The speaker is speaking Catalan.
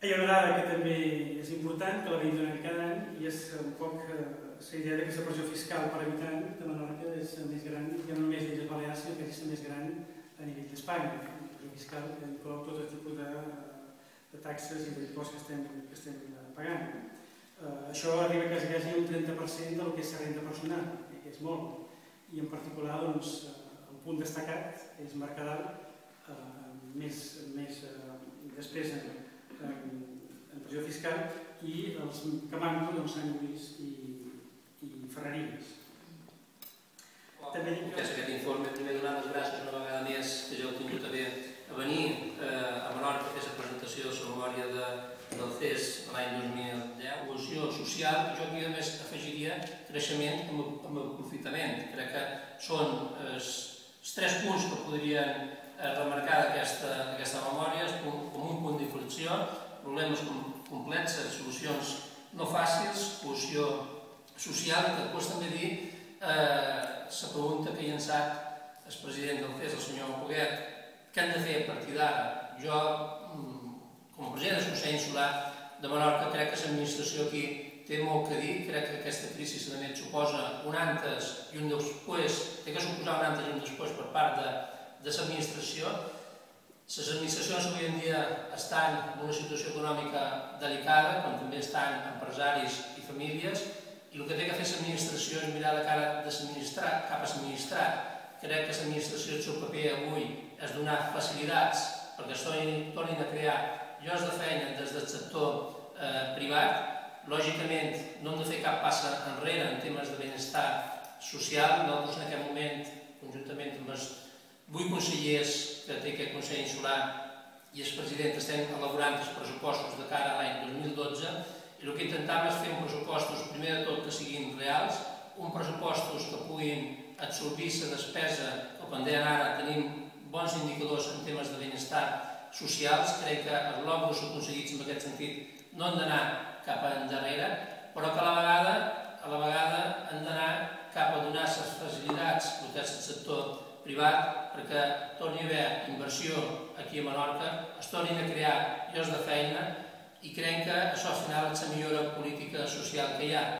Hi ha una dada que també és important, que la veiem donant cada any, i és un poc la idea que la pressió fiscal per habitant de Menorca és més gran, ja no només d'Illes Balears, sinó que és més gran a nivell d'Espanya. La pressió fiscal que inclou tot el tipus de taxes i d'imposts que estem pagant. Això arriba quasi a un 30% del que és la renda personal, que és molt. I en particular, el punt destacat és Mercadal, més despesa en pressió fiscal, i els que manco Sant Lluís i Ferreries. Aquest informe, primer donar les gràcies una vegada més que ja heu tingut a bé a venir a Menorca a fer la presentació de la memòria del CES l'any 2010, cohesió social, i jo aquí a més afegiria creixement amb aprofitament. Crec que són els 3 punts que podrien remarcar d'aquesta memòria com un punt d'inflexió, problemes complexos, solucions no fàcils, cohesió social, i que després també dir la pregunta que ha llançat el president del CES, el senyor Poguet, què han de fer a partir d'ara? Jo, com a president del Consell Insular de Menorca, crec que l'administració aquí té molt que dir. Crec que aquesta crisi a més suposa un antes i un després, té que suposar un antes i un després per part de l'administració. Les administracions avui en dia estan en una situació econòmica delicada, com també estan empresaris i famílies, i el que té que fer l'administració és mirar de cara d'administrar cap a l'administrat. Crec que l'administració, el seu paper avui, és donar facilitats perquè es tornin a crear llocs de feina des del sector privat. Lògicament, no hem de fer cap passa enrere en temes de benestar social. Nosaltres en aquest moment, conjuntament amb els 8 consellers que té aquest Consell Insular i el president, estem elaborant els pressupostos de cara a l'any 2012, i el que intentem és fer uns pressupostos, primer de tot, que siguin reals, uns pressupostos que puguin absorbir la despesa, que quan deien ara tenim bons indicadors en temes de benestar socials. Crec que els logros aconseguits en aquest sentit no han d'anar cap endarrere, però que a la vegada han d'anar cap a donar les facilitats al que és el sector privat perquè torni a haver inversió aquí a Menorca, es tornin a crear llocs de feina, i crec que això al final és la millora política social que hi ha.